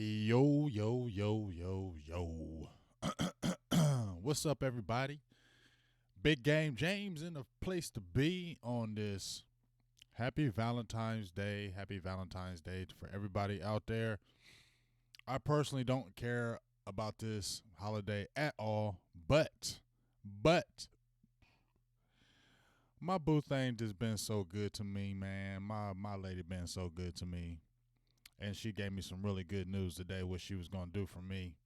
Yo, yo, yo, yo, yo. What's up, everybody? Big Game James in the place to be on this happy Valentine's Day. Happy Valentine's Day for everybody out there. I personally don't care about this holiday at all, but my boo thing just been so good to me, man. My lady been so good to me. And she gave me some really good news today, what she was gonna do for me.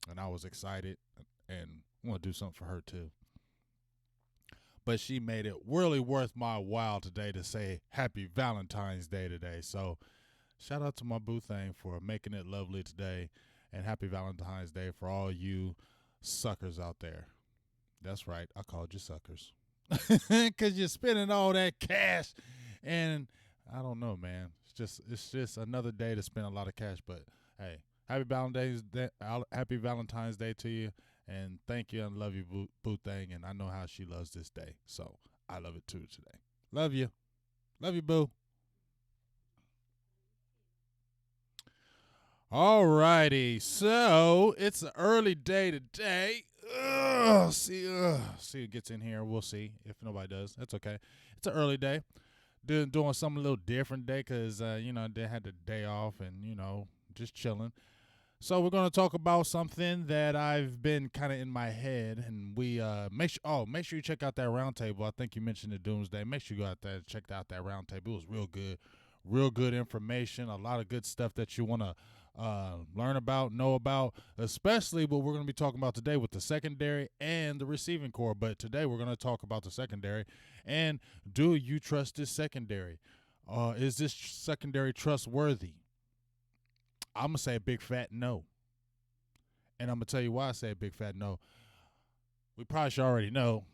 And I was excited and want to do something for her too. But she made it really worth my while today to say Happy Valentine's Day today. So shout out to my boo thing for making it lovely today, and Happy Valentine's Day for all you suckers out there. That's right, I called you suckers because you're spending all that cash, and I don't know, man. It's just another day to spend a lot of cash. But hey, Happy Valentine's Day to you, and thank you and love you, boo thing. And I know how she loves this day, so I love it too today. Love you, boo. Alrighty, so it's an early day today. See who gets in here. We'll see if nobody does. That's okay. It's an early day. Doing something a little different today because they had the day off and just chilling. So we're gonna talk about something that I've been kind of in my head, and we make sure you check out that roundtable. I think you mentioned the Doomsday. Make sure you go out there and check out that roundtable. It was real good information. A lot of good stuff that you wanna learn about, know about, especially what we're gonna be talking about today with the secondary and the receiving core. But today we're gonna talk about the secondary and do you trust this secondary? Is this secondary trustworthy? I'm going to say a big fat no. And I'm going to tell you why I say a big fat no. We probably should already know.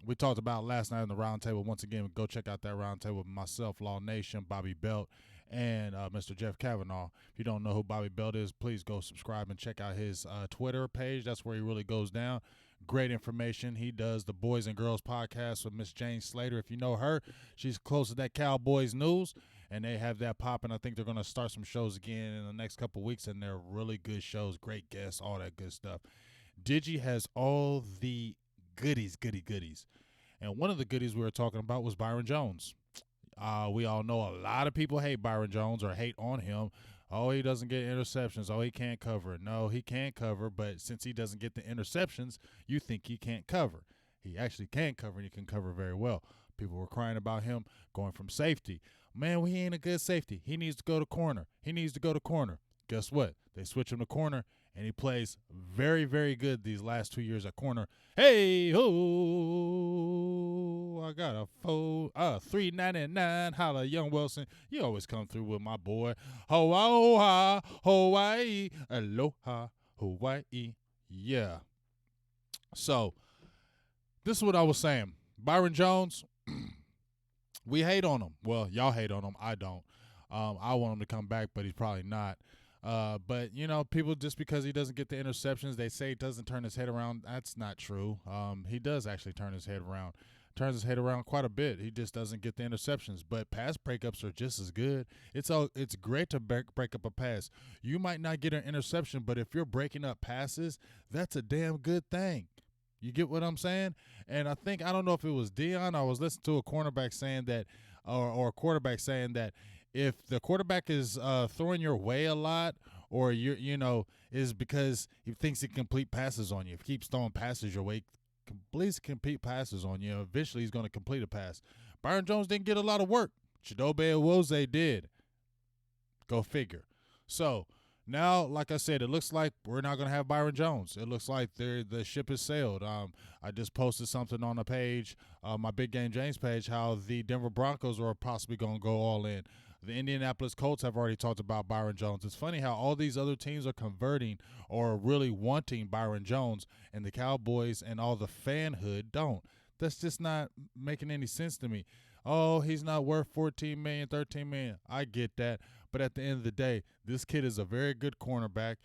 We talked about last night on the roundtable. Once again, go check out that roundtable with myself, Law Nation, Bobby Belt, and Mr. Jeff Kavanaugh. If you don't know who Bobby Belt is, please go subscribe and check out his Twitter page. That's where he really goes down. Great information. He does the Boys and Girls podcast with Miss Jane Slater. If you know her, she's close to that Cowboys news, and they have that popping. I think they're going to start some shows again in the next couple of weeks, and they're really good shows, great guests, all that good stuff. Digi has all the goodies. And one of the goodies we were talking about was Byron Jones. We all know a lot of people hate Byron Jones or hate on him. Oh, he doesn't get interceptions. Oh, he can't cover. No, he can't cover, but since he doesn't get the interceptions, you think he can't cover. He actually can cover, and he can cover very well. People were crying about him going from safety. Man, he ain't a good safety. He needs to go to corner. Guess what? They switch him to corner, and he plays very, very good these last 2 years at corner. Hey, ho, I got a $3.99. Holla, Young Wilson. You always come through with my boy. Aloha, Hawaii. Aloha, Hawaii. Yeah. So, this is what I was saying. Byron Jones, we hate on him. Well, y'all hate on him. I don't. I want him to come back, but he's probably not. But, people, just because he doesn't get the interceptions, they say he doesn't turn his head around. That's not true. He does actually turn his head around. Turns his head around quite a bit. He just doesn't get the interceptions. But pass breakups are just as good. It's great to break up a pass. You might not get an interception, but if you're breaking up passes, that's a damn good thing. You get what I'm saying? And I don't know if it was Dion. I was listening to a cornerback saying that, or a quarterback saying that if the quarterback is throwing your way a lot, or is because he thinks he can complete passes on you. If he keeps throwing passes your way, completes complete passes on you, eventually he's going to complete a pass. Byron Jones didn't get a lot of work. Chidobe Awuzie did. Go figure. So now, like I said, it looks like we're not going to have Byron Jones. It looks like the ship has sailed. I just posted something on the page, my Big Game James page, how the Denver Broncos are possibly going to go all in. The Indianapolis Colts have already talked about Byron Jones. It's funny how all these other teams are converting or really wanting Byron Jones, and the Cowboys and all the fanhood don't. That's just not making any sense to me. Oh, he's not worth $14 million, $13 million. I get that. But at the end of the day, this kid is a very good cornerback.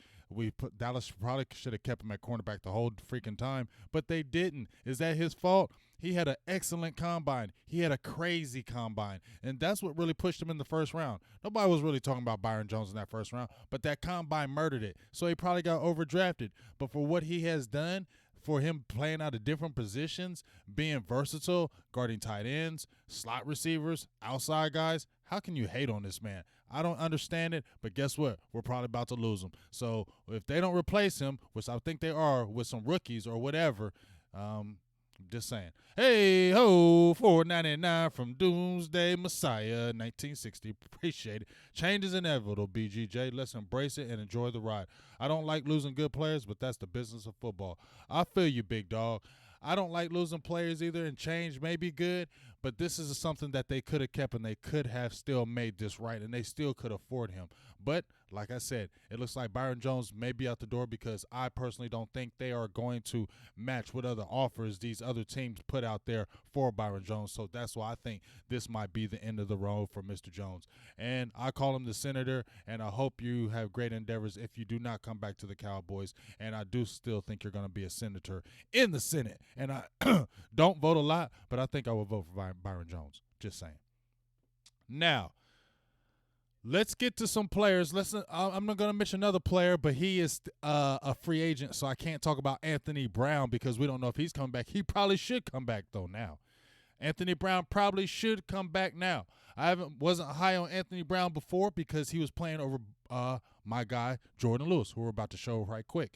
Dallas probably should have kept him at cornerback the whole freaking time, but they didn't. Is that his fault? He had an excellent combine. He had a crazy combine, and that's what really pushed him in the first round. Nobody was really talking about Byron Jones in that first round, but that combine murdered it. So he probably got overdrafted. But for what he has done, for him playing out of different positions, being versatile, guarding tight ends, slot receivers, outside guys, how can you hate on this man? I don't understand it, but guess what? We're probably about to lose him. So if they don't replace him, which I think they are with some rookies or whatever, just saying. Hey ho, $4.99 from Doomsday Messiah, 1960. Appreciate it. Change is inevitable, BGJ. Let's embrace it and enjoy the ride. I don't like losing good players, but that's the business of football. I feel you, big dog. I don't like losing players either, and change may be good, but this is something that they could have kept, and they could have still made this right, and they still could afford him. But like I said, it looks like Byron Jones may be out the door because I personally don't think they are going to match what other offers these other teams put out there for Byron Jones. So that's why I think this might be the end of the road for Mr. Jones. And I call him the senator, and I hope you have great endeavors if you do not come back to the Cowboys. And I do still think you're going to be a senator in the Senate. And I don't vote a lot, but I think I will vote for Byron Jones. Just saying. Now, let's get to some players. I'm not going to mention another player, but he is a free agent, so I can't talk about Anthony Brown because we don't know if he's coming back. He probably should come back, though, now. Anthony Brown probably should come back now. Wasn't high on Anthony Brown before because he was playing over my guy, Jordan Lewis, who we're about to show right quick.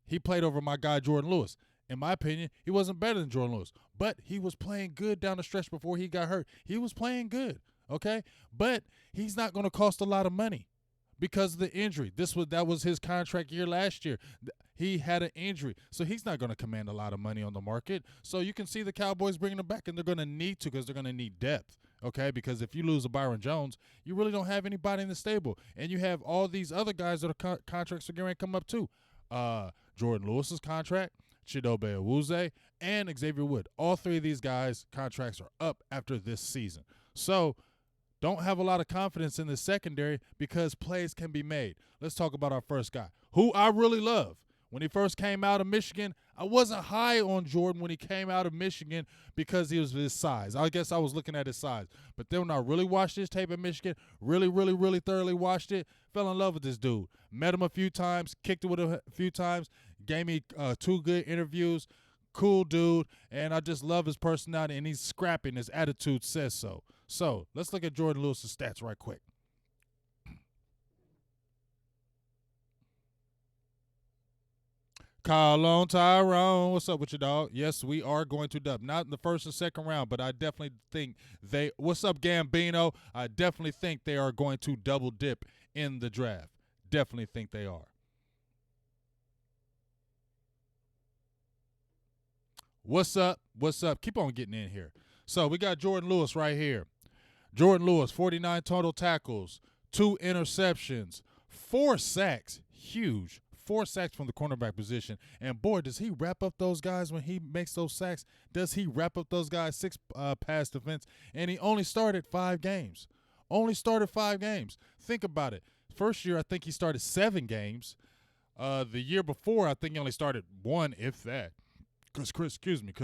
He played over my guy, Jordan Lewis. In my opinion, he wasn't better than Jordan Lewis, but he was playing good down the stretch before he got hurt. He was playing good. Okay, but he's not going to cost a lot of money because of the injury. That was his contract year last year. He had an injury, so he's not going to command a lot of money on the market. So you can see the Cowboys bringing him back, and they're going to need to because they're going to need depth. Okay, because if you lose a Byron Jones, you really don't have anybody in the stable, and you have all these other guys that are contracts are going to come up too. Jordan Lewis's contract, Chidobe Awuzie, and Xavier Wood. All three of these guys' contracts are up after this season. So don't have a lot of confidence in the secondary because plays can be made. Let's talk about our first guy, who I really love. When he first came out of Michigan, I wasn't high on Jordan when he came out of Michigan because he was his size. I guess I was looking at his size. But then when I really watched his tape at Michigan, really thoroughly watched it, fell in love with this dude. Met him a few times, kicked it with him a few times, gave me 2 good interviews. Cool dude, and I just love his personality, and he's scrappy, and his attitude says so. So let's look at Jordan Lewis's stats right quick. Call on Tyrone. What's up with you, dog? Yes, we are going to dub. Not in the first and second round, but I definitely think what's up, Gambino? I definitely think they are going to double dip in the draft. Definitely think they are. What's up? What's up? Keep on getting in here. So we got Jordan Lewis right here. Jordan Lewis, 49 total tackles, 2 interceptions, 4 sacks. Huge. 4 sacks from the cornerback position. And, boy, does he wrap up those guys when he makes those sacks. Does he wrap up those guys? 6 pass defense. And he only started 5 games. Think about it. First year, I think he started 7 games. The year before, I think he only started 1, if that. Because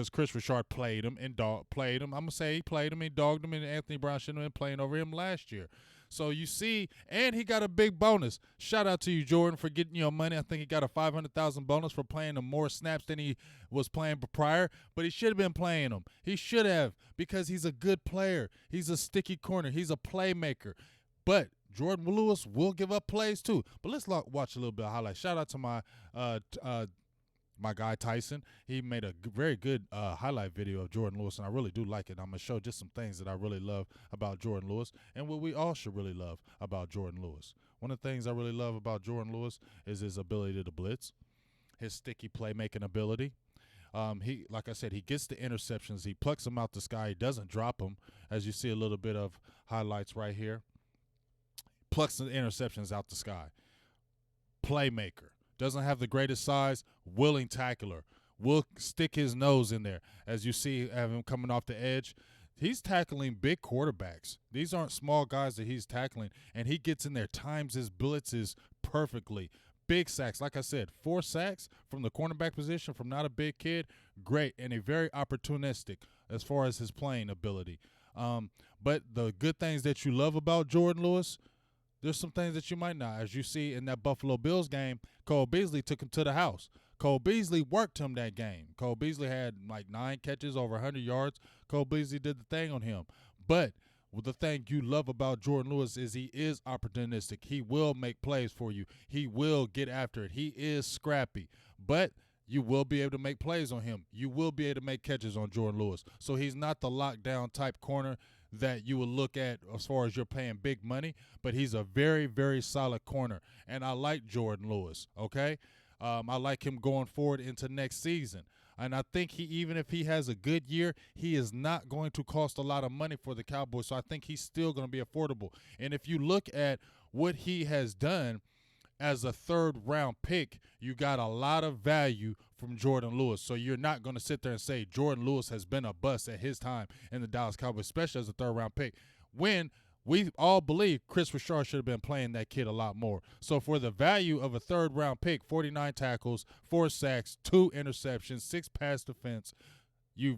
Chris Richard played him and played him. I'm going to say he played him and dogged him, and Anthony Brown shouldn't have been playing over him last year. So you see, and he got a big bonus. Shout out to you, Jordan, for getting your money. I think he got a $500,000 bonus for playing him more snaps than he was playing prior, but he should have been playing him. He should have because he's a good player. He's a sticky corner. He's a playmaker. But Jordan Lewis will give up plays too. But let's watch a little bit of highlights. Shout out to my guy Tyson. He made a very good highlight video of Jordan Lewis, and I really do like it. I'm going to show just some things that I really love about Jordan Lewis and what we all should really love about Jordan Lewis. One of the things I really love about Jordan Lewis is his ability to blitz, his sticky playmaking ability. He, like I said, he gets the interceptions. He plucks them out the sky. He doesn't drop them, as you see a little bit of highlights right here. Plucks the interceptions out the sky. Playmaker. Doesn't have the greatest size, willing tackler. Will stick his nose in there. As you see, have him coming off the edge. He's tackling big quarterbacks. These aren't small guys that he's tackling, and he gets in there, times his blitzes perfectly. Big sacks. Like I said, 4 sacks from the cornerback position from not a big kid. Great, and a very opportunistic as far as his playing ability. Um, but the good things that you love about Jordan Lewis, there's some things that you might not. As you see in that Buffalo Bills game, Cole Beasley took him to the house. Cole Beasley worked him that game. Cole Beasley had like 9 catches, over 100 yards. Cole Beasley did the thing on him. But the thing you love about Jordan Lewis is he is opportunistic. He will make plays for you. He will get after it. He is scrappy. But you will be able to make plays on him. You will be able to make catches on Jordan Lewis. So he's not the lockdown type corner that you would look at as far as you're paying big money, but he's a very, very solid corner. And I like Jordan Lewis, okay? I like him going forward into next season. And I think even if he has a good year, he is not going to cost a lot of money for the Cowboys. So I think he's still going to be affordable. And if you look at what he has done as a third-round pick, you got a lot of value from Jordan Lewis. So you're not going to sit there and say Jordan Lewis has been a bust at his time in the Dallas Cowboys, especially as a third-round pick, when we all believe Chris Richard should have been playing that kid a lot more. So for the value of a third-round pick, 49 tackles, 4 sacks, 2 interceptions, 6 pass defense, you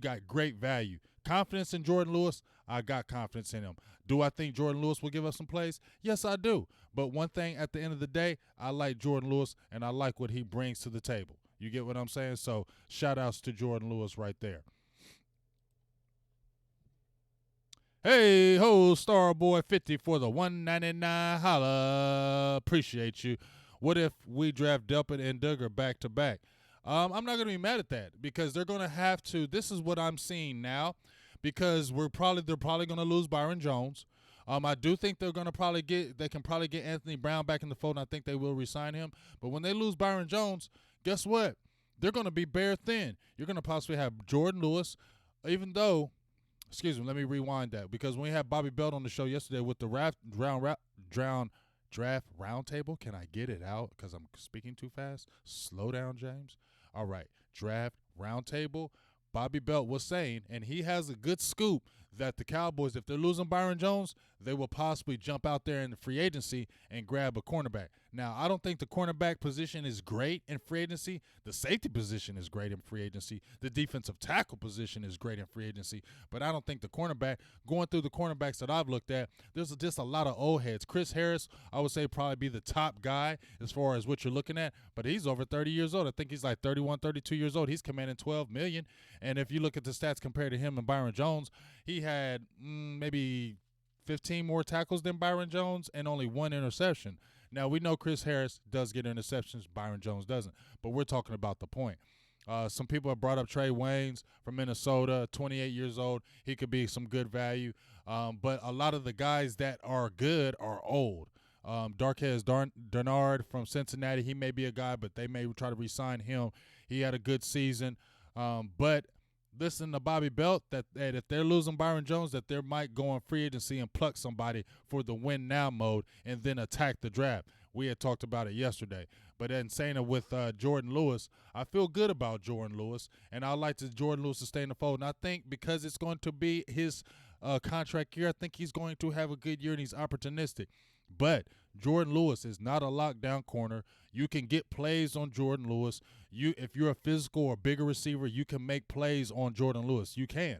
got great value. Confidence in Jordan Lewis, I got confidence in him. Do I think Jordan Lewis will give us some plays? Yes, I do. But one thing at the end of the day, I like Jordan Lewis, and I like what he brings to the table. You get what I'm saying? So shout-outs to Jordan Lewis right there. Hey, ho, Starboy 50 for the 199. Holla. Appreciate you. What if we draft Delpit and Duggar back to back? I'm not going to be mad at that because they're going to have to. This is what I'm seeing now because they're probably going to lose Byron Jones. I do think they can probably get Anthony Brown back in the fold, and I think they will re-sign him. But when they lose Byron Jones, guess what? They're going to be bare thin. You're going to possibly have Jordan Lewis, even though, excuse me, let me rewind that, because when we had Bobby Belt on the show yesterday with the draft roundtable, can I get it out because I'm speaking too fast? Slow down, James. All right, draft roundtable. Bobby Belt was saying, and he has a good scoop, that the Cowboys, if they're losing Byron Jones, they will possibly jump out there in the free agency and grab a cornerback. Now, I don't think the cornerback position is great in free agency. The safety position is great in free agency. The defensive tackle position is great in free agency. But I don't think the cornerback, going through the cornerbacks that I've looked at, there's just a lot of old heads. Chris Harris, I would say probably be the top guy as far as what you're looking at, but he's over 30 years old. I think he's like 31, 32 years old. He's commanding $12 million. And if you look at the stats compared to him and Byron Jones, he had maybe 15 more tackles than Byron Jones and only 1 interception. Now, we know Chris Harris does get interceptions. Byron Jones doesn't. But we're talking about the point. Some people have brought up Trey Waynes from Minnesota, 28 years old. He could be some good value. But a lot of the guys that are good are old. Darquez Dennard from Cincinnati, he may be a guy, but they may try to re-sign him. He had a good season. But listen to Bobby Belt that if they're losing Byron Jones, that they might go on free agency and pluck somebody for the win now mode and then attack the draft. We had talked about it yesterday. But then saying it with Jordan Lewis, I feel good about Jordan Lewis, and I like Jordan Lewis to stay in the fold. And I think because it's going to be his contract year, I think he's going to have a good year and he's opportunistic. But Jordan Lewis is not a lockdown corner. You can get plays on Jordan Lewis. If you're a physical or bigger receiver, you can make plays on Jordan Lewis. You can.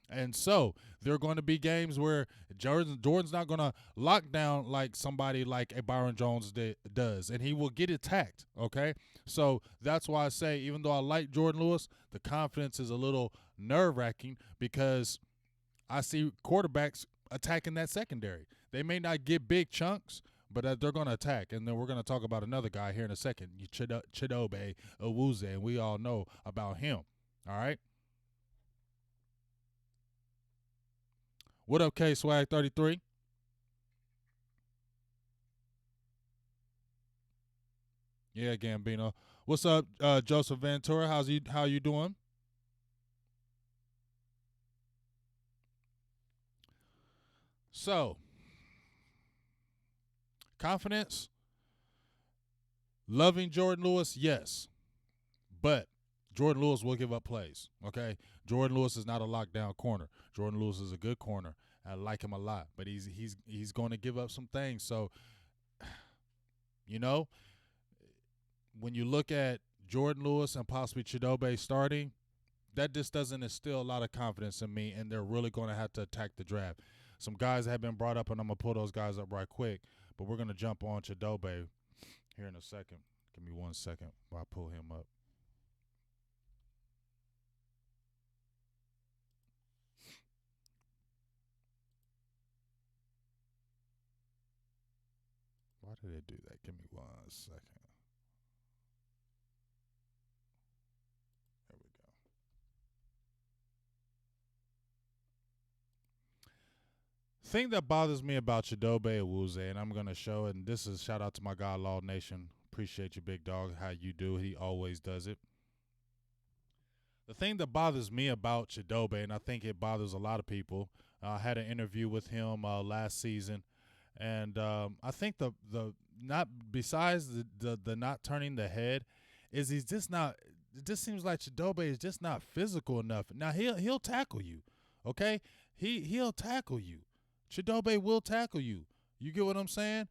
And so there are going to be games where Jordan's not going to lock down like somebody like a Byron Jones does, and he will get attacked, okay? So that's why I say, even though I like Jordan Lewis, the confidence is a little nerve-wracking because I see quarterbacks attacking that secondary. They may not get big chunks, but they're going to attack. And then we're going to talk about another guy here in a second, Chidobe Awuzie, and we all know about him, all right? What up, K-Swag 33? Yeah, Gambino. What's up, Joseph Ventura? How you doing? So, confidence, loving Jordan Lewis, yes. But Jordan Lewis will give up plays. Okay, Jordan Lewis is not a lockdown corner. Jordan Lewis is a good corner. I like him a lot, but he's going to give up some things. So, you know, when you look at Jordan Lewis and possibly Chidobe starting, that just doesn't instill a lot of confidence in me, and they're really going to have to attack the draft. Some guys have been brought up, and I'm going to pull those guys up right quick, but we're going to jump on Chidobe here in a second. Give me 1 second while I pull him up. Why did it do that? Give me 1 second. There we go. Thing that bothers me about Chidobe Awuzie, and I'm going to show it, and this is shout out to my guy, Law Nation. Appreciate you, big dog, how you do. He always does it. The thing that bothers me about Chidobe, and I think it bothers a lot of people, I had an interview with him last season, and I think the not besides the not turning the head, is he's just not. It just seems like Chidobe is just not physical enough. Now he'll tackle you, okay? He'll tackle you. Chidobe will tackle you. You get what I'm saying?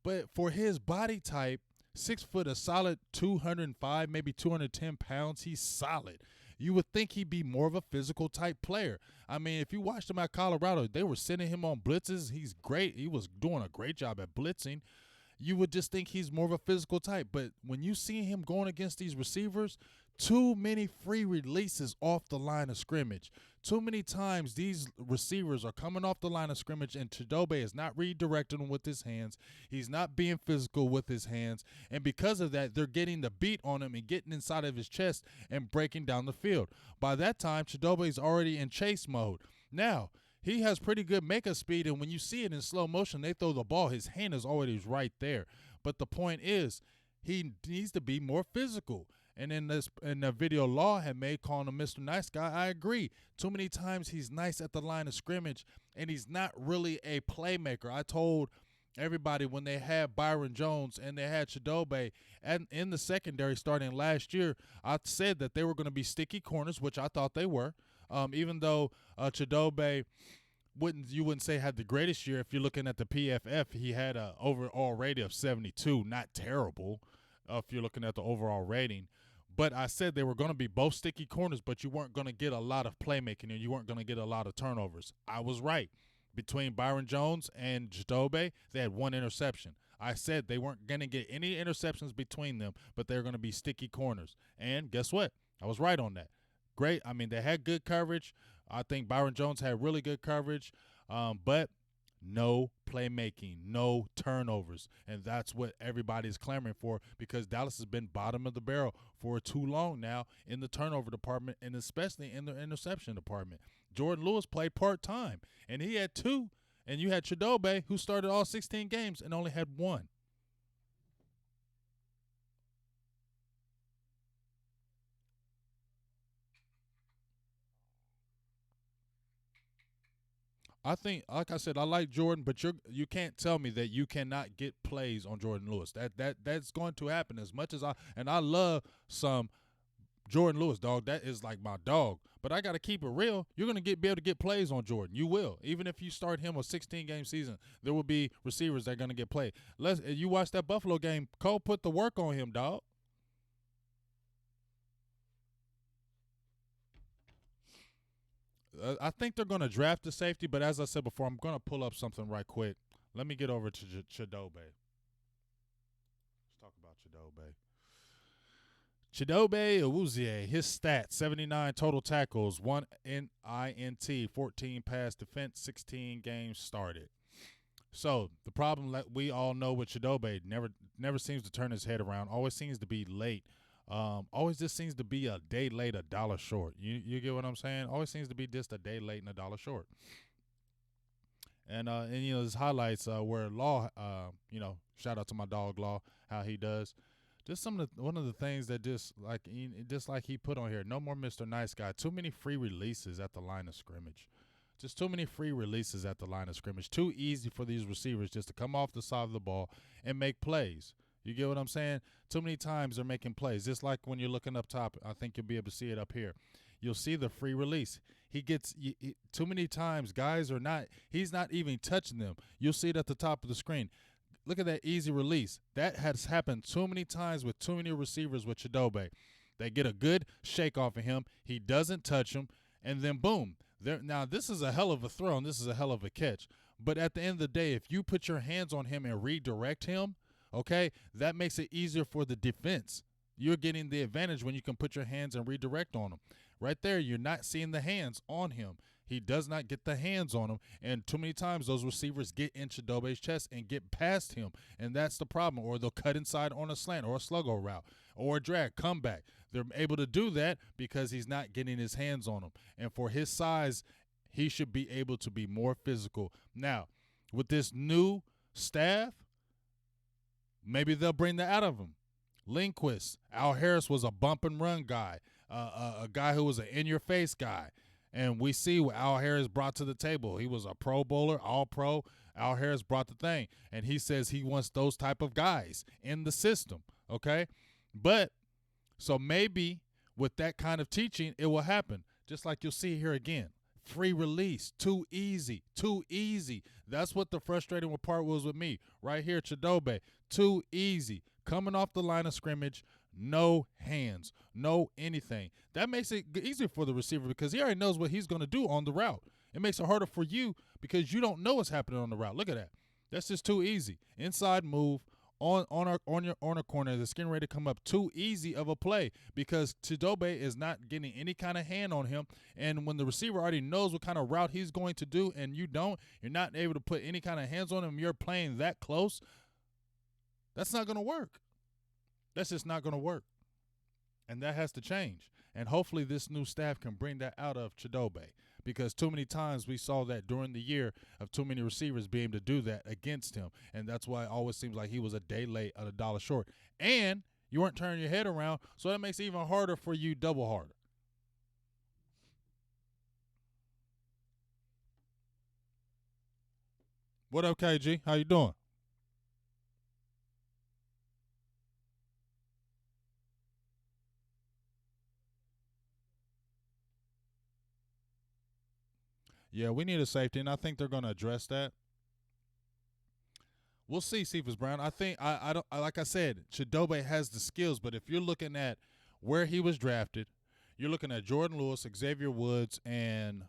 But for his body type, 6 foot, a solid 205, maybe 210 pounds, he's solid. You would think he'd be more of a physical type player. I mean, if you watched him at Colorado, they were sending him on blitzes. He's great. He was doing a great job at blitzing. You would just think he's more of a physical type. But when you see him going against these receivers, too many free releases off the line of scrimmage. Too many times these receivers are coming off the line of scrimmage and Chidobe is not redirecting them with his hands. He's not being physical with his hands. And because of that, they're getting the beat on him and getting inside of his chest and breaking down the field. By that time, Chidobe is already in chase mode. Now, he has pretty good makeup speed, and when you see it in slow motion, they throw the ball. His hand is always right there. But the point is, he needs to be more physical. And in the video Law had made calling him Mr. Nice Guy, I agree. Too many times he's nice at the line of scrimmage, and he's not really a playmaker. I told everybody when they had Byron Jones and they had Chidobe and in the secondary starting last year, I said that they were going to be sticky corners, which I thought they were. Even though Chidobe you wouldn't say had the greatest year. If you're looking at the PFF, he had an overall rating of 72, not terrible. If you're looking at the overall rating. But I said they were going to be both sticky corners, but you weren't going to get a lot of playmaking and you weren't going to get a lot of turnovers. I was right. Between Byron Jones and Chidobe, they had 1 interception. I said they weren't going to get any interceptions between them, but they're going to be sticky corners. And guess what? I was right on that. Great. I mean, they had good coverage. I think Byron Jones had really good coverage, but no playmaking, no turnovers. And that's what everybody's clamoring for because Dallas has been bottom of the barrel for too long now in the turnover department and especially in the interception department. Jordan Lewis played part-time, and he had 2. And you had Chidobe, who started all 16 games and only had 1. I think, like I said, I like Jordan, but you can't tell me that you cannot get plays on Jordan Lewis. That's going to happen as much as I love some Jordan Lewis, dog. That is like my dog. But I got to keep it real. You're going to be able to get plays on Jordan. You will. Even if you start him a 16-game season, there will be receivers that are going to get played. You watch that Buffalo game, Cole put the work on him, dog. I think they're going to draft the safety, but as I said before, I'm going to pull up something right quick. Let me get over to Chidobe. Let's talk about Chidobe. Chidobe Awuzie, his stats, 79 total tackles, 1 INT, 14 pass defense, 16 games started. So the problem that we all know with Chidobe never seems to turn his head around, always seems to be late. Always just seems to be a day late, a dollar short. You get what I'm saying? Always seems to be just a day late and a dollar short. And his highlights where Law, shout out to my dog Law, how he does. Just one of the things that just like he put on here. No more Mr. Nice Guy. Too many free releases at the line of scrimmage. Just too many free releases at the line of scrimmage. Too easy for these receivers just to come off the side of the ball and make plays. You get what I'm saying? Too many times they're making plays. Just like when you're looking up top, I think you'll be able to see it up here. You'll see the free release. He gets too many times. Guys are not. He's not even touching them. You'll see it at the top of the screen. Look at that easy release. That has happened too many times with too many receivers with Chidobe. They get a good shake off of him. He doesn't touch him, and then boom. Now this is a hell of a throw, and this is a hell of a catch. But at the end of the day, if you put your hands on him and redirect him, okay, that makes it easier for the defense. You're getting the advantage when you can put your hands and redirect on him. Right there, you're not seeing the hands on him. He does not get the hands on him, and too many times those receivers get in Chidobe's chest and get past him, and that's the problem. Or they'll cut inside on a slant or a sluggo route or a drag comeback. They're able to do that because he's not getting his hands on him, and for his size, he should be able to be more physical. Now, with this new staff, maybe they'll bring that out of him. Lindquist, Al Harris was a bump and run guy, a guy who was an in-your-face guy. And we see what Al Harris brought to the table. He was a Pro Bowler, All-Pro. Al Harris brought the thing. And he says he wants those type of guys in the system, okay? But so maybe with that kind of teaching, it will happen. Just like you'll see here again. Free release, too easy, too easy. That's what the frustrating part was with me. Right here, Chidobe, too easy. Coming off the line of scrimmage, no hands, no anything. That makes it easier for the receiver because he already knows what he's going to do on the route. It makes it harder for you because you don't know what's happening on the route. Look at that. That's just too easy. Inside move on a corner that's getting ready to come up. Too easy of a play because Chidobe is not getting any kind of hand on him. And when the receiver already knows what kind of route he's going to do and you don't, you're not able to put any kind of hands on him. You're playing that close. That's not going to work. That's just not going to work. And that has to change. And hopefully this new staff can bring that out of Chidobe because too many times we saw that during the year of too many receivers being able to do that against him. And that's why it always seems like he was a day late and $1 short. And you weren't turning your head around, so that makes it even harder for you, double harder. What up, KG? How you doing? Yeah, we need a safety, and I think they're going to address that. We'll see, Cephas Brown. I think I don't like I said, Chidobe has the skills, but if you're looking at where he was drafted, you're looking at Jordan Lewis, Xavier Woods, and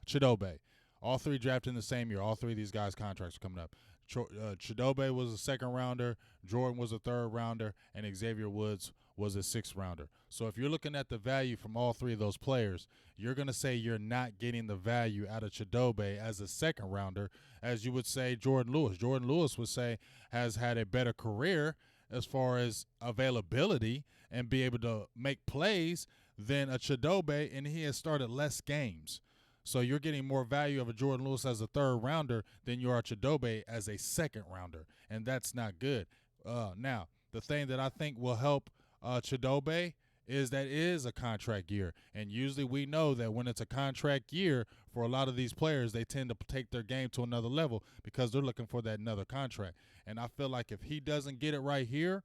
Chidobe. All three drafted in the same year. All three of these guys' contracts are coming up. Chidobe was a second rounder, Jordan was a third rounder, and Xavier Woods was a sixth rounder. So if you're looking at the value from all three of those players, you're going to say you're not getting the value out of Chidobe as a second rounder, as you would say Jordan Lewis. Jordan Lewis would say has had a better career as far as availability and be able to make plays than a Chidobe, and he has started less games. So you're getting more value of a Jordan Lewis as a third rounder than you are Chidobe as a second rounder, and that's not good. Now, the thing that I think will help Chidobe is that it is a contract year, and usually we know that when it's a contract year for a lot of these players, they tend to take their game to another level because they're looking for that another contract. And I feel like if he doesn't get it right here,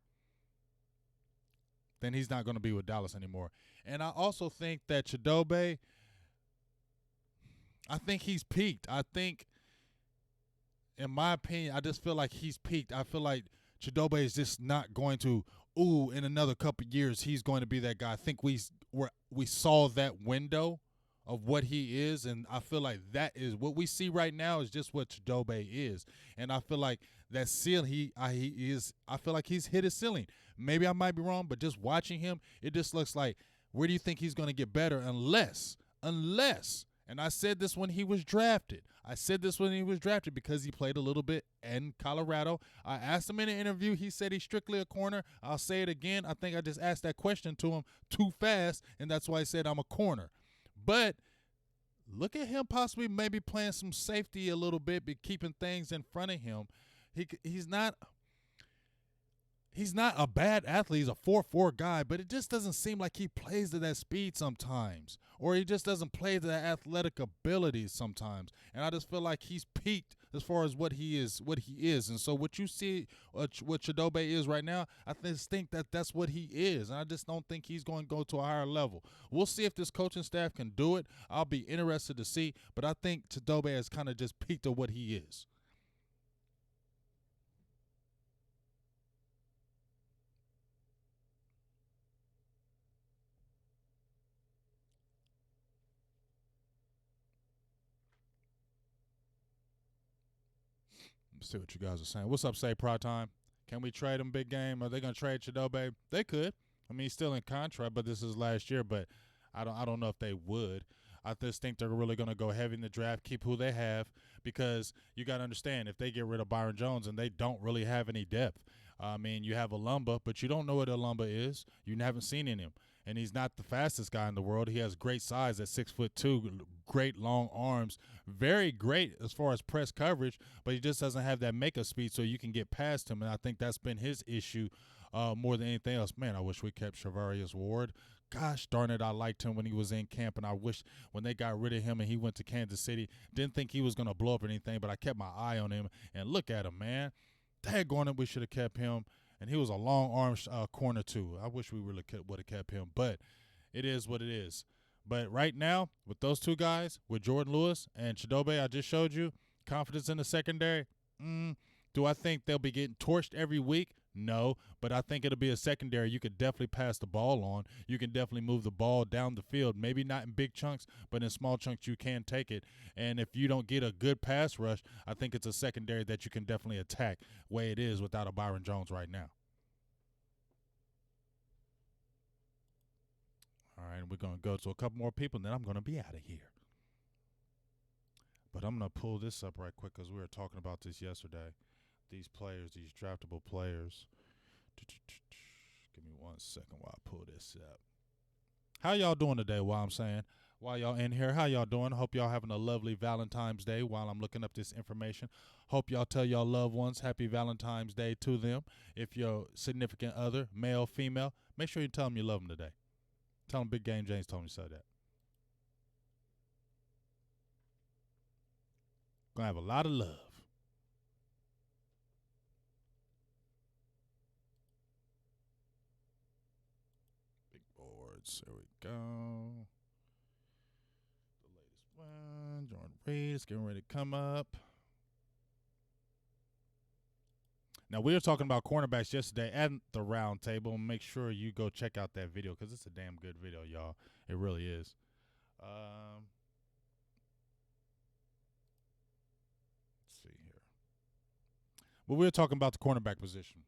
then he's not going to be with Dallas anymore. And I also think that Chidobe, I think he's peaked. I think, in my opinion, I just feel like he's peaked. I feel like Chidobe is just not going to, in another couple of years, he's going to be that guy. I think we saw that window of what he is, and I feel like that is what we see right now is just what Chidobe is. And I feel like that ceiling, I feel like he's hit his ceiling. Maybe I might be wrong, but just watching him, it just looks like, where do you think he's going to get better unless, and I said this when he was drafted. Because he played a little bit in Colorado. I asked him in an interview. He said he's strictly a corner. I'll say it again. I think I just asked that question to him too fast, and that's why he said I'm a corner. But look at him possibly maybe playing some safety a little bit, but keeping things in front of him. He's not he's not a bad athlete. He's a 4-4 guy, but it just doesn't seem like he plays to that speed sometimes, or he just doesn't play to that athletic ability sometimes. And I just feel like he's peaked as far as what he is. And so what you see, what Chidobe is right now, I just think that that's what he is, and I just don't think he's going to go to a higher level. We'll see if this coaching staff can do it. I'll be interested to see, but I think Chidobe has kind of just peaked at what he is. Let's see what you guys are saying. What's up, Say Pride Time? Can we trade him, big game? Are they going to trade Chidobe? They could. I mean, he's still in contract, but this is last year. But I don't know if they would. I just think they're really going to go heavy in the draft, keep who they have, because you got to understand, if they get rid of Byron Jones and they don't really have any depth. I mean, you have Alumba, but you don't know what Alumba is. You haven't seen in him. And he's not the fastest guy in the world. He has great size at 6'2", great long arms, very great as far as press coverage, but he just doesn't have that makeup speed so you can get past him. And I think that's been his issue more than anything else. Man, I wish we kept Charvarius Ward. Gosh darn it, I liked him when he was in camp, and I wish when they got rid of him and he went to Kansas City, didn't think he was going to blow up or anything, but I kept my eye on him. And look at him, man. Daggone it, we should have kept him. And he was a long arm corner too. I wish we really would have kept him, but it is what it is. But right now, with those two guys, with Jordan Lewis and Chidobe, I just showed you, confidence in the secondary, do I think they'll be getting torched every week? No, but I think it'll be a secondary you could definitely pass the ball on. You can definitely move the ball down the field, maybe not in big chunks, but in small chunks you can take it. And if you don't get a good pass rush, I think it's a secondary that you can definitely attack the way it is without a Byron Jones right now. All right, we're going to go to a couple more people, and then I'm going to be out of here. But I'm going to pull this up right quick because we were talking about this yesterday. These players, these draftable players. Give me 1 second while I pull this up. How y'all doing today while y'all in here? How y'all doing? Hope y'all having a lovely Valentine's Day while I'm looking up this information. Hope y'all tell y'all loved ones happy Valentine's Day to them. If your significant other, male, female, make sure you tell them you love them today. Tell them Big Game James told me so that. Gonna have a lot of love. Big boards. There we go. The latest one. Jordan Reed is getting ready to come up. Now, we were talking about cornerbacks yesterday at the round table. Make sure you go check out that video because it's a damn good video, y'all. It really is. Let's see here. But we were talking about the cornerback position.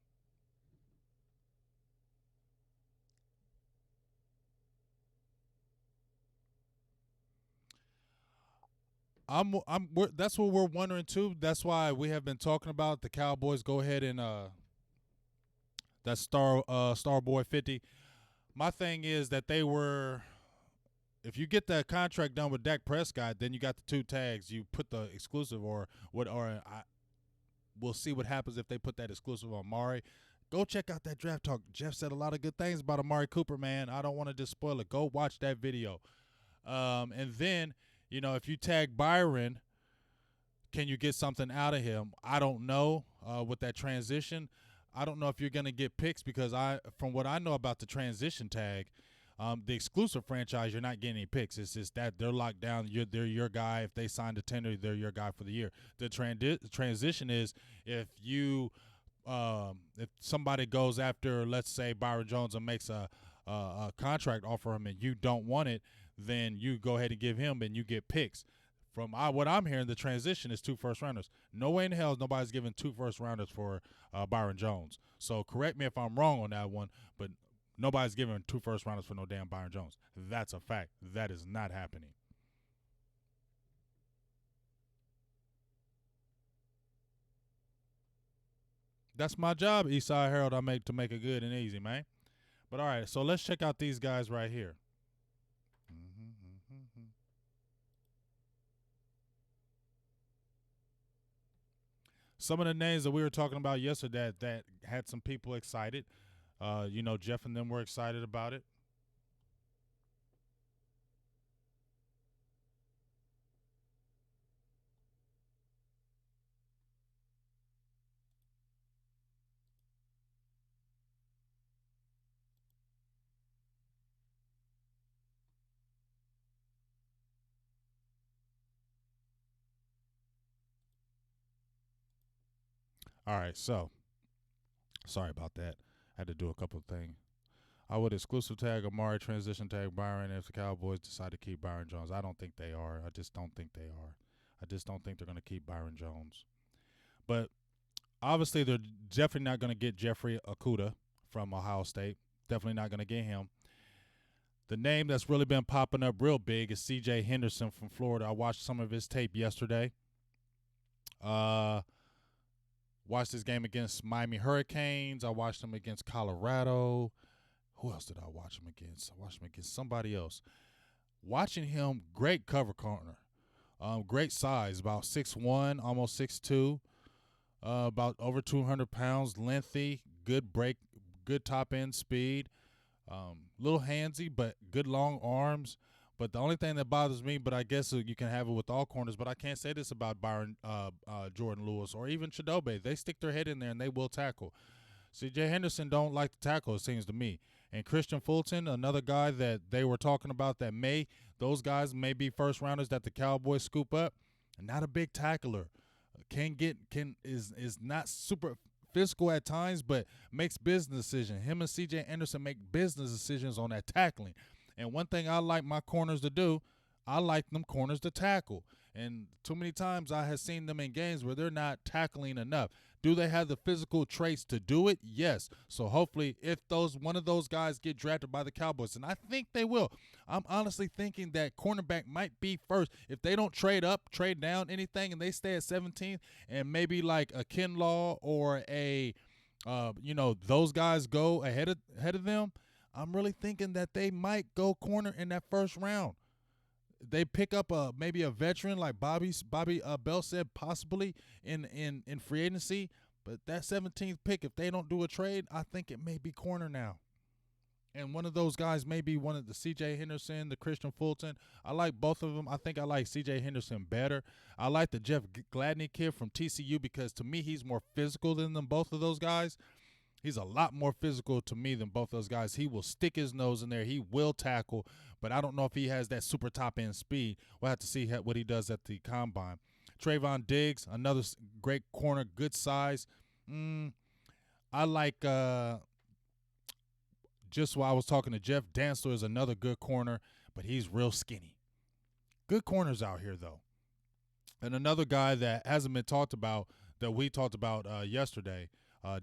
That's what we're wondering too. That's why we have been talking about the Cowboys go ahead and that star boy 50. My thing is that they were, if you get that contract done with Dak Prescott, then you got the two tags. You put the exclusive we'll see what happens if they put that exclusive on Amari. Go check out that draft talk. Jeff said a lot of good things about Amari Cooper, man. I don't want to just spoil it. Go watch that video. And then, if you tag Byron, can you get something out of him? I don't know with that transition. I don't know if you're going to get picks because from what I know about the transition tag, the exclusive franchise, you're not getting any picks. It's just that they're locked down. They're your guy. If they sign the tender, they're your guy for the year. The transition is if somebody goes after, let's say, Byron Jones and makes a contract offer him and you don't want it, then you go ahead and give him and you get picks. From what I'm hearing, the transition is 2 first-rounders. No way in hell nobody's giving 2 first-rounders for Byron Jones. So correct me if I'm wrong on that one, but nobody's giving 2 first-rounders for no damn Byron Jones. That's a fact. That is not happening. That's my job, Eastside Herald, to make it good and easy, man. But all right, so let's check out these guys right here. some of the names that we were talking about yesterday that had some people excited. Jeff and them were excited about it. All right, so sorry about that. I had to do a couple of things. I would exclusive tag Amari, transition tag Byron if the Cowboys decide to keep Byron Jones. I don't think they are. I just don't think they are. I just don't think they're going to keep Byron Jones. But obviously, they're definitely not going to get Jeffrey Okuda from Ohio State. Definitely not going to get him. The name that's really been popping up real big is C.J. Henderson from Florida. I watched some of his tape yesterday. Watched his game against Miami Hurricanes. I watched him against Colorado. Who else did I watch him against? I watched him against somebody else. Watching him, great cover corner. Great size, about 6'1", almost 6'2", about over 200 pounds, lengthy, good break, good top end speed. Little handsy, but good long arms. But the only thing that bothers me, but I guess you can have it with all corners, but I can't say this about Jordan Lewis or even Chidobe. They stick their head in there and they will tackle. C.J. Henderson don't like to tackle, it seems to me. And Christian Fulton, another guy that they were talking about that those guys may be first rounders that the Cowboys scoop up. Not a big tackler. Is not super physical at times, but makes business decisions. Him and C.J. Anderson make business decisions on that tackling. And one thing I like my corners to do, I like them corners to tackle. And too many times I have seen them in games where they're not tackling enough. Do they have the physical traits to do it? Yes. So hopefully if one of those guys get drafted by the Cowboys, and I think they will, I'm honestly thinking that cornerback might be first. If they don't trade up, trade down, anything, and they stay at 17, and maybe like a Kinlaw or those guys go ahead of them, I'm really thinking that they might go corner in that first round. They pick up maybe a veteran like Bobby Bell said, possibly in free agency. But that 17th pick, if they don't do a trade, I think it may be corner now. And one of those guys may be one of the C.J. Henderson, the Christian Fulton. I like both of them. I think I like C.J. Henderson better. I like the Jeff Gladney kid from TCU because to me he's more physical than them, both of those guys. He's a lot more physical to me than both those guys. He will stick his nose in there. He will tackle, but I don't know if he has that super top-end speed. We'll have to see what he does at the combine. Trayvon Diggs, another great corner, good size. I like just while I was talking to Jeff, Dantzler is another good corner, but he's real skinny. Good corners out here, though. And another guy that hasn't been talked about that we talked about yesterday,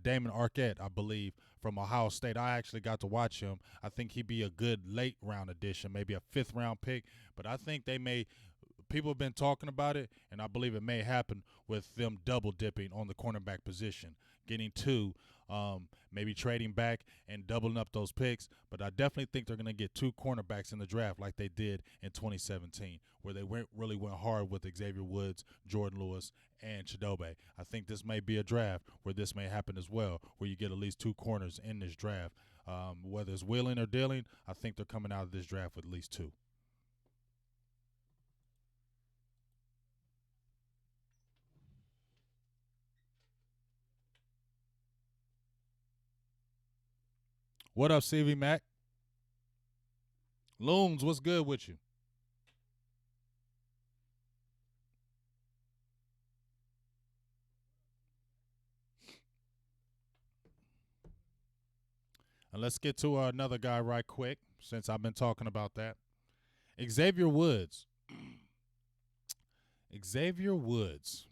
Damon Arquette, I believe, from Ohio State. I actually got to watch him. I think he'd be a good late round addition, maybe a fifth round pick. But I think people have been talking about it, and I believe it may happen with them double dipping on the cornerback position, getting two, maybe trading back and doubling up those picks. But I definitely think they're going to get two cornerbacks in the draft like they did in 2017, where they really went hard with Xavier Woods, Jordan Lewis, and Chidobe. I think this may be a draft where this may happen as well, where you get at least two corners in this draft. Whether it's wheeling or dealing, I think they're coming out of this draft with at least two. What up, CV Mac? Loons, what's good with you? And let's get to another guy right quick, since I've been talking about that. Xavier Woods. Xavier Woods.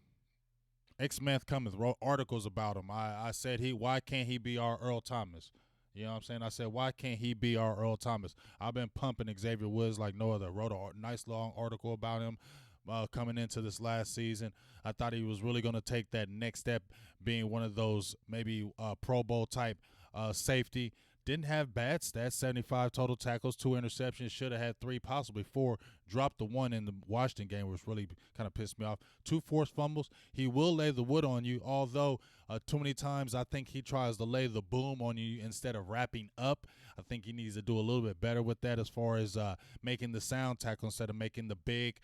X-Meth Cummins wrote articles about him. I said why can't he be our Earl Thomas? You know what I'm saying? I said, why can't he be our Earl Thomas? I've been pumping Xavier Woods like no other. Wrote a nice long article about him coming into this last season. I thought he was really going to take that next step, being one of those maybe Pro Bowl type safety. Didn't have bad stats, 75 total tackles, 2 interceptions, should have had 3, possibly 4 dropped the one in the Washington game, which really kind of pissed me off. 2 forced fumbles. He will lay the wood on you, although too many times I think he tries to lay the boom on you instead of wrapping up. I think he needs to do a little bit better with that as far as making the sound tackle instead of making the big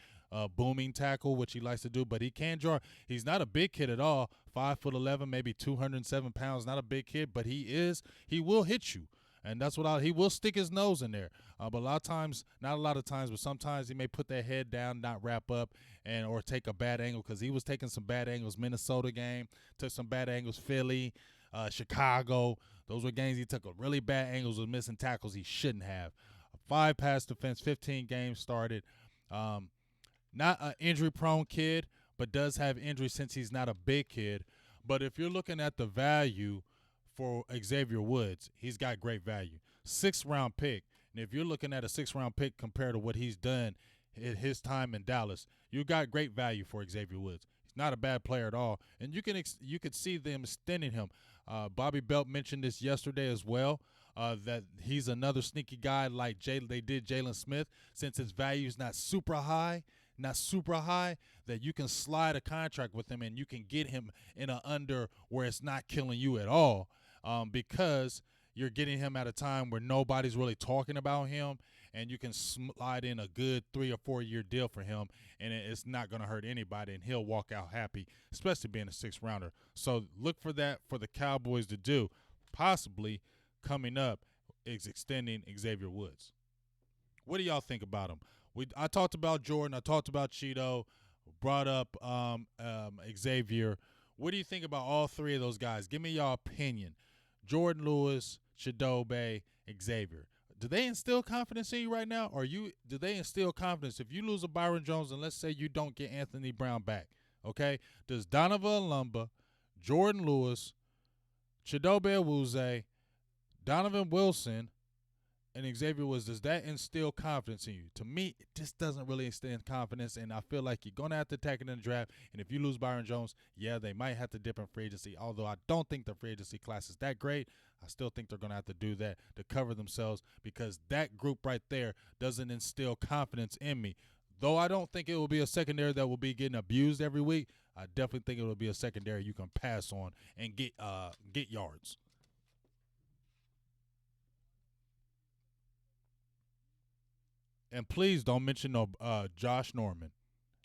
booming tackle, which he likes to do. But he can draw. He's not a big kid at all. 5'11", maybe 207 pounds. Not a big kid, but he will hit you. And that's what he will stick his nose in there. But a lot of times, not a lot of times, but sometimes he may put that head down, not wrap up, or take a bad angle, because he was taking some bad angles. Minnesota game, took some bad angles. Philly, Chicago, those were games he took a really bad angles with missing tackles he shouldn't have. 5 pass defense, 15 games started. Not an injury-prone kid, but does have injuries since he's not a big kid. But if you're looking at the value for Xavier Woods, he's got great value. 6th-round pick. And if you're looking at a 6th-round pick compared to what he's done in his time in Dallas, you got great value for Xavier Woods. He's not a bad player at all. And you could see them extending him. Bobby Belt mentioned this yesterday as well, that he's another sneaky guy like they did Jalen Smith. Since his value is not super high, that you can slide a contract with him and you can get him in a under where it's not killing you at all. Because you're getting him at a time where nobody's really talking about him, and you can slide in a good 3 or 4 year deal for him, and it's not going to hurt anybody, and he'll walk out happy, especially being a 6th rounder. So look for that for the Cowboys to do. Possibly coming up is extending Xavier Woods. What do y'all think about him? I talked about Jordan. I talked about Cheeto. Brought up Xavier. What do you think about all 3 of those guys? Give me y'all opinion. Jordan Lewis, Chidobe, Xavier. Do they instill confidence in you right now? Or do they instill confidence if you lose a Byron Jones and let's say you don't get Anthony Brown back, okay? Does Donovan Lumba, Jordan Lewis, Chidobe Awuzie, Donovan Wilson, and Xavier Woods, does that instill confidence in you? To me, it just doesn't really instill confidence, and I feel like you're going to have to attack it in the draft. And if you lose Byron Jones, yeah, they might have to dip in free agency, although I don't think the free agency class is that great. I still think they're going to have to do that to cover themselves, because that group right there doesn't instill confidence in me. Though I don't think it will be a secondary that will be getting abused every week, I definitely think it will be a secondary you can pass on and get yards. And please don't mention no Josh Norman.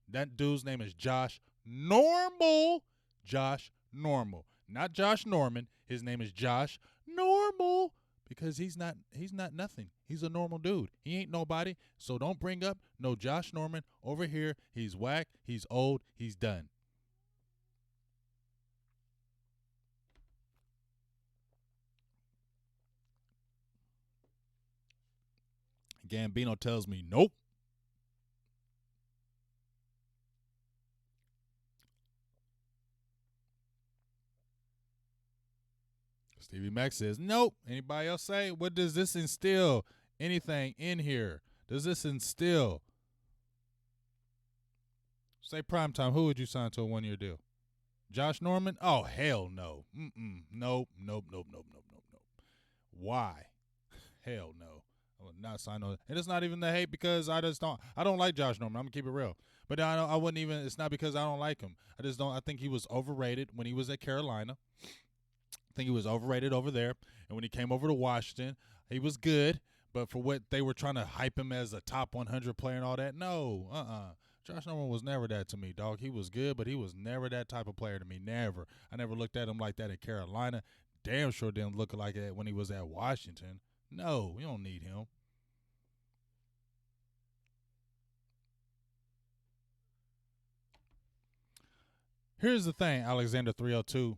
That dude's name is Josh Normal. Josh Normal. Not Josh Norman. His name is Josh Normal, because he's not nothing. He's a normal dude. He ain't nobody. So don't bring up no Josh Norman over here. He's whack. He's old. He's done. Gambino tells me nope. Stevie Mack says nope. Anybody else say? What does this instill? Anything in here? Does this instill? Say primetime. Who would you sign to a 1 year deal? Josh Norman? Oh, hell no. Nope. Why? Hell no. I would not sign on. And it's not even the hate, because I don't like Josh Norman. I'm going to keep it real. But I wouldn't even, it's not because I don't like him. I think he was overrated when he was at Carolina. I think he was overrated over there. And when he came over to Washington, he was good. But for what they were trying to hype him as a top 100 player and all that, no. Josh Norman was never that to me, dog. He was good, but he was never that type of player to me. Never. I never looked at him like that in Carolina. Damn sure didn't look like that when he was at Washington. No, we don't need him. Here's the thing, Alexander 302.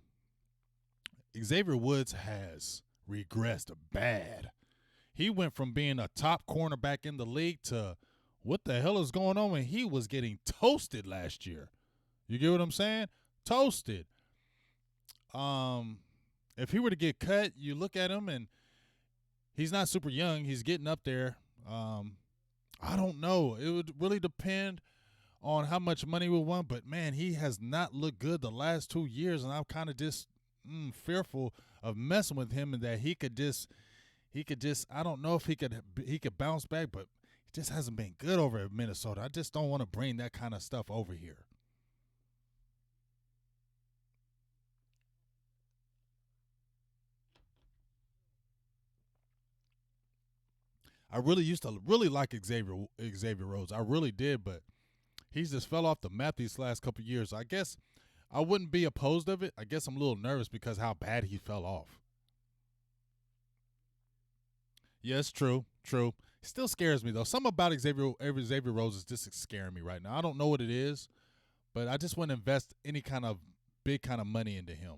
Xavier Woods has regressed bad. He went from being a top cornerback in the league to what the hell is going on when he was getting toasted last year. You get what I'm saying? Toasted. If he were to get cut, you look at him and he's not super young. He's getting up there. I don't know. It would really depend on how much money we want, but man, he has not looked good the last 2 years, and I'm kind of just fearful of messing with him, and that he could just I don't know if he could bounce back, but just hasn't been good over at Minnesota. I just don't want to bring that kind of stuff over here. I really used to really like Xavier Rhodes. I really did, but he's just fell off the map these last couple of years. I guess I wouldn't be opposed of it. I guess I'm a little nervous because how bad he fell off. Yes, true, true. Still scares me though. Something about Xavier Rhodes is just scaring me right now. I don't know what it is, but I just wouldn't invest any kind of big kind of money into him.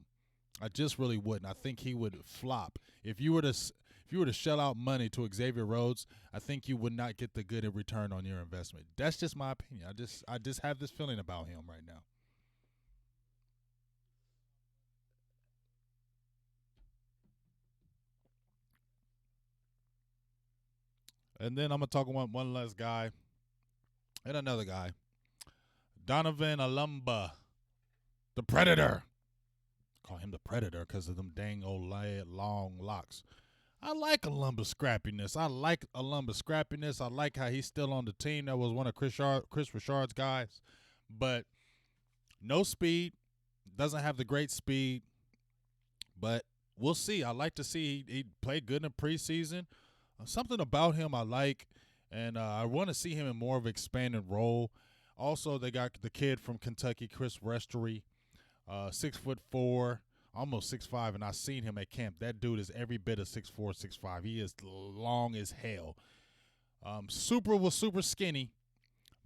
I just really wouldn't. I think he would flop if you were to shell out money to Xavier Rhodes. I think you would not get the good in return on your investment. That's just my opinion. I just have this feeling about him right now. And then I'm gonna talk about one last guy and another guy, Donovan Alumba, the Predator. Call him the Predator because of them dang old long locks. I like Alumba's scrappiness. I like how he's still on the team. That was one of Chris Richard's guys. But no speed. Doesn't have the great speed. But we'll see. I like to see he played good in the preseason. Something about him I like. And I want to see him in more of an expanded role. Also, they got the kid from Kentucky, Chris Restery, 6'4", almost 6'5", and I've seen him at camp. That dude is every bit of 6'4", 6'5". He is long as hell. Super skinny,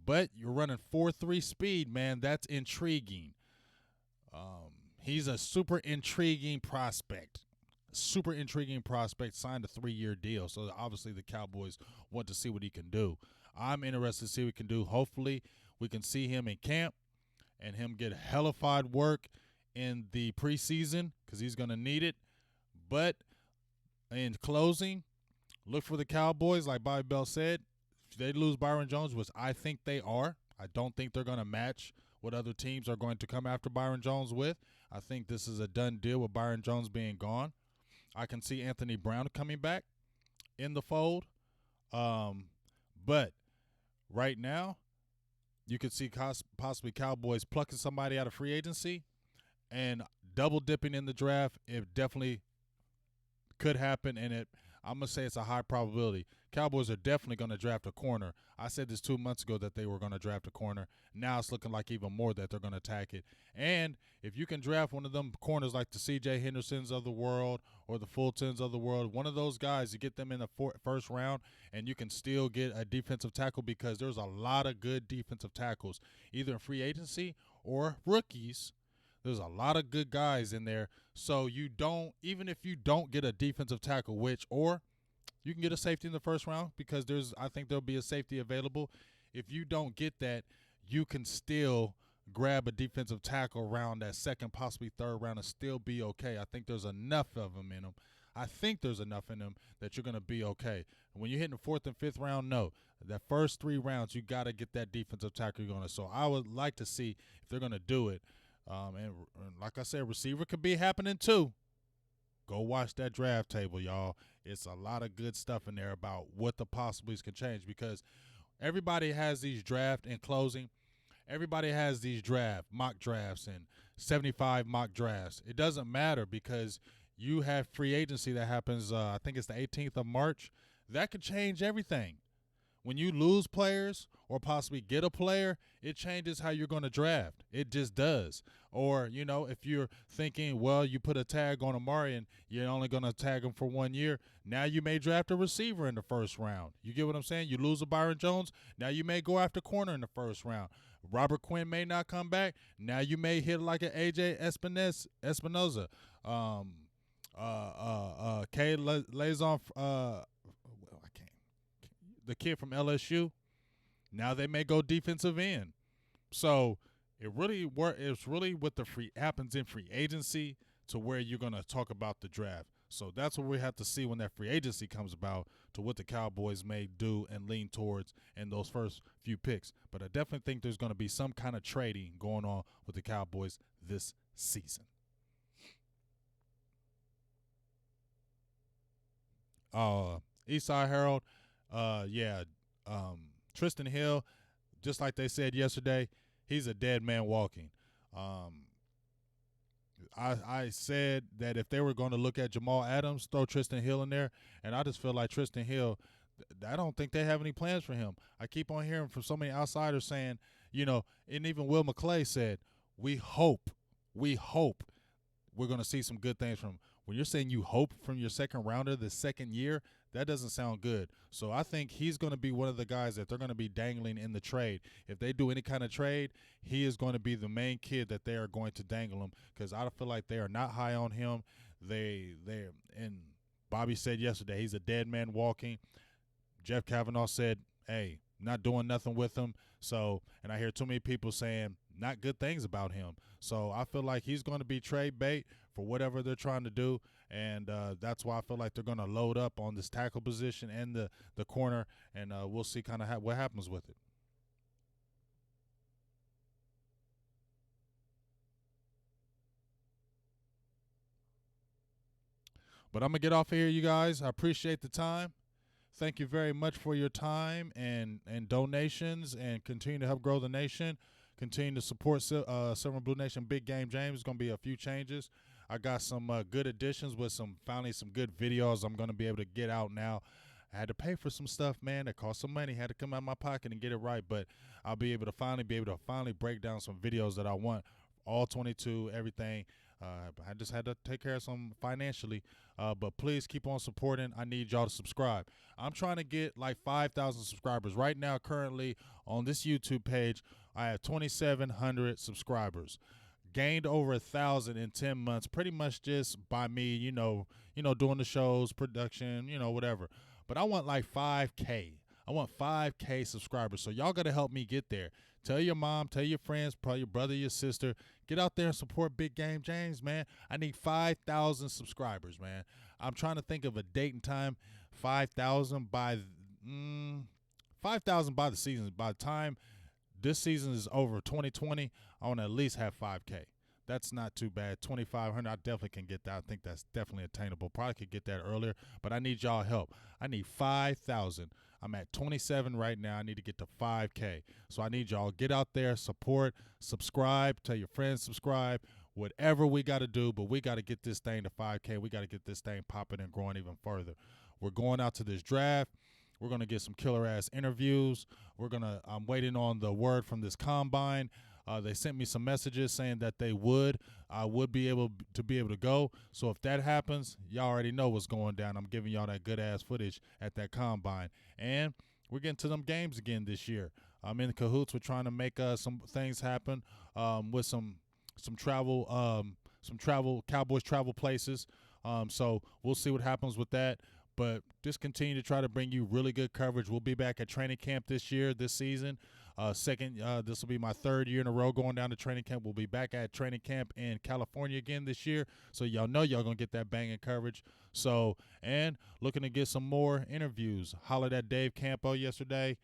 but you're running 4.3 speed, man. That's intriguing. He's a super intriguing prospect. Super intriguing prospect. Signed a 3-year deal, so obviously the Cowboys want to see what he can do. I'm interested to see what he can do. Hopefully, we can see him in camp and him get hellified work in the preseason because he's going to need it. But in closing, look for the Cowboys, like Bobby Bell said. If they lose Byron Jones, which I think they are, I don't think they're going to match what other teams are going to come after Byron Jones with. I think this is a done deal with Byron Jones being gone. I can see Anthony Brown coming back in the fold. But right now, you could see possibly Cowboys plucking somebody out of free agency and double dipping in the draft. It definitely could happen, and I'm gonna say it's a high probability. Cowboys are definitely going to draft a corner. I said this 2 months ago that they were going to draft a corner. Now it's looking like even more that they're going to attack it. And if you can draft one of them corners like the C.J. Hendersons of the world or the Fultons of the world, one of those guys, you get them in the first round, and you can still get a defensive tackle because there's a lot of good defensive tackles, either in free agency or rookies. There's a lot of good guys in there. So you don't, even if you don't get a defensive tackle, or you can get a safety in the first round because I think there'll be a safety available. If you don't get that, you can still grab a defensive tackle around that second, possibly third round and still be okay. I think there's enough of them in them. I think there's enough in them that you're going to be okay. When you're hitting the fourth and fifth round, no. That first 3 rounds, you got to get that defensive tackle you're going to. So I would like to see if they're going to do it. And like I said, receiver could be happening too. Go watch that draft table, y'all. It's a lot of good stuff in there about what the possibilities can change because everybody has these draft in closing. Everybody has these mock drafts, and 75 mock drafts. It doesn't matter because you have free agency that happens, I think it's the 18th of March. That could change everything. When you lose players or possibly get a player, it changes how you're going to draft. It just does. Or, if you're thinking, well, you put a tag on Amari and you're only going to tag him for 1 year, now you may draft a receiver in the first round. You get what I'm saying? You lose a Byron Jones, now you may go after corner in the first round. Robert Quinn may not come back. Now you may hit like an AJ Espinoza. Kay Lazon, I can't. The kid from LSU. Now they may go defensive end. So it's really what happens in free agency to where you're gonna talk about the draft. So that's what we have to see when that free agency comes about to what the Cowboys may do and lean towards in those first few picks. But I definitely think there's gonna be some kind of trading going on with the Cowboys this season. Eastside Herald, yeah, Tristan Hill, just like they said yesterday, he's a dead man walking. Um, I said that if they were going to look at Jamal Adams, throw Tristan Hill in there, and I just feel like Tristan Hill, I don't think they have any plans for him. I keep on hearing from so many outsiders saying, and even Will McClay said, we hope we're going to see some good things from him. When you're saying you hope from your second rounder the second year, that doesn't sound good. So I think he's going to be one of the guys that they're going to be dangling in the trade. If they do any kind of trade, he is going to be the main kid that they are going to dangle him, because I feel like they are not high on him. And Bobby said yesterday he's a dead man walking. Jeff Kavanaugh said, hey, not doing nothing with him. So, and I hear too many people saying not good things about him. So I feel like he's going to be trade bait for whatever they're trying to do. And that's why I feel like they're going to load up on this tackle position and the corner. And we'll see kind of what happens with it. But I'm going to get off here, you guys. I appreciate the time. Thank you very much for your time and donations, and continue to help grow the nation. Continue to support Silver and Blue Nation Big Game James. It's going to be a few changes. I got some good additions with finally some good videos I'm going to be able to get out now. I had to pay for some stuff, man. That cost some money. Had to come out of my pocket and get it right. But I'll be able to finally break down some videos that I want. All 22, everything. I just had to take care of some financially. But please keep on supporting. I need y'all to subscribe. I'm trying to get like 5,000 subscribers. Right now, currently on this YouTube page, I have 2,700 subscribers. Gained over 1,000 in 10 months, pretty much just by me, doing the shows, production, whatever. But I want like 5K. I want 5K subscribers. So y'all got to help me get there. Tell your mom, tell your friends, probably your brother, your sister. Get out there and support Big Game James, man. I need 5,000 subscribers, man. I'm trying to think of a date and time. 5,000 by 5,000 by the season. By the time this season is over, 2020, I want to at least have 5K. That's not too bad. 2,500, I definitely can get that. I think that's definitely attainable. Probably could get that earlier, but I need y'all help. I need 5,000. I'm at 27 right now. I need to get to 5K. So I need y'all get out there, support, subscribe, tell your friends, subscribe, whatever we got to do, but we got to get this thing to 5K. We got to get this thing popping and growing even further. We're going out to this draft. We're going to get some killer ass interviews. I'm waiting on the word from this combine. They sent me some messages saying that I would be able to go. So if that happens, y'all already know what's going down. I'm giving y'all that good ass footage at that combine. And we're getting to them games again this year. I'm in cahoots with trying to make some things happen with some travel Cowboys travel places. So we'll see what happens with that. But just continue to try to bring you really good coverage. We'll be back at training camp this season. This will be my third year in a row going down to training camp. We'll be back at training camp in California again this year. So y'all know y'all going to get that banging coverage. So, and looking to get some more interviews. Hollered at Dave Campo yesterday,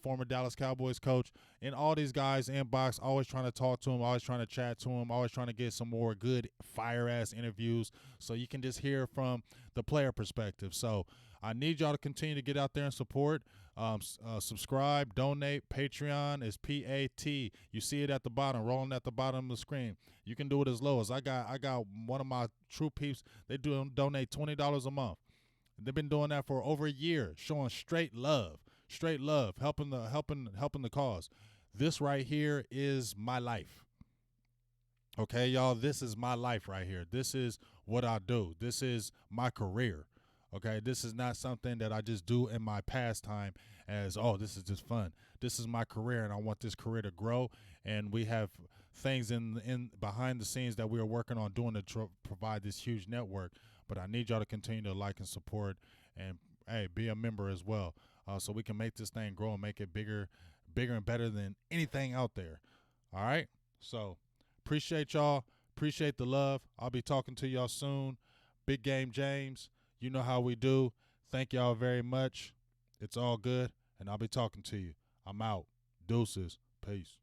former Dallas Cowboys coach. And all these guys inbox, always trying to talk to him, always trying to chat to him, always trying to get some more good fire-ass interviews so you can just hear from the player perspective. So I need y'all to continue to get out there and support. Subscribe, donate. Patreon is PAT. You see it at the bottom, rolling at the bottom of the screen. You can do it as low as I got one of my true peeps. They donate $20 a month. They've been doing that for over a year, showing straight love, helping the cause. This right here is my life. Okay, y'all, this is my life right here. This is what I do. This is my career. Okay, this is not something that I just do in my pastime as, oh, this is just fun. This is my career, and I want this career to grow. And we have things in behind the scenes that we are working on doing to provide this huge network. But I need y'all to continue to like and support, and hey, be a member as well, so we can make this thing grow and make it bigger and better than anything out there. All right, so appreciate y'all. Appreciate the love. I'll be talking to y'all soon. Big Game James. You know how we do. Thank y'all very much. It's all good, and I'll be talking to you. I'm out. Deuces. Peace.